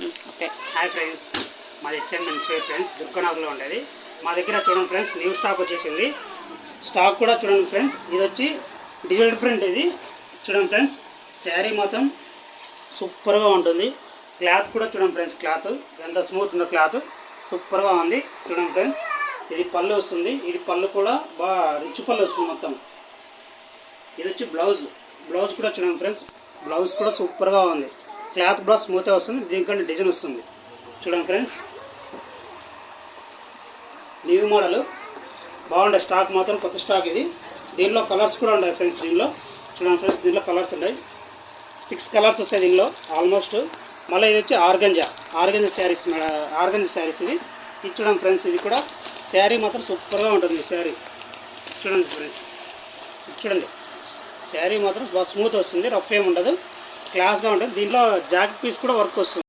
Okay. Hi friends, మాది HM men's wear friends, దుర్గనాగ్లో ఉండేది. మా దగ్గర చూడండి ఫ్రెండ్స్, న్యూ స్టాక్ వచ్చేసింది. స్టాక్ కూడా చూడండి ఫ్రెండ్స్, ఇది వచ్చి డిజిటల్ ప్రింట్. ఇది చూడండి ఫ్రెండ్స్, శారీ మొత్తం సూపర్గా ఉంటుంది. క్లాత్ కూడా చూడండి ఫ్రెండ్స్, క్లాత్ ఎంత స్మూత్ ఉందో, క్లాత్ సూపర్గా ఉంది. చూడండి ఫ్రెండ్స్, ఇది పళ్ళు వస్తుంది. ఇది పళ్ళు కూడా బాగా రిచ్ పళ్ళు వస్తుంది మొత్తం. ఇది వచ్చి బ్లౌజ్ కూడా చూడండి ఫ్రెండ్స్, బ్లౌజ్ కూడా సూపర్గా ఉంది. క్లాత్ కూడా స్మూత్గా వస్తుంది. దీనికంటే డిజైన్ వస్తుంది. చూడండి ఫ్రెండ్స్, న్యూ మోడల్ బాగుండే స్టాక్, మాత్రం కొత్త స్టాక్ ఇది. దీనిలో కలర్స్ కూడా ఉన్నాయి ఫ్రెండ్స్. దీనిలో చూడండి ఫ్రెండ్స్, దీనిలో కలర్స్ ఉన్నాయి. 6 కలర్స్ వస్తాయి దీనిలో ఆల్మోస్ట్. మళ్ళీ ఇది వచ్చి ఆర్గంజా శారీస్, ఆర్గంజా శారీస్ ఇది. చూడండి ఫ్రెండ్స్, ఇది కూడా శారీ మాత్రం సూపర్గా ఉంటుంది. శారీ చూడండి ఫ్రెండ్స్, చూడండి శారీ మాత్రం బాగా స్మూత్ వస్తుంది. రఫ్ ఏమి ఉండదు, క్లాస్గా ఉంటుంది. దీంట్లో జాకెట్ పీస్ కూడా వర్క్ వస్తుంది.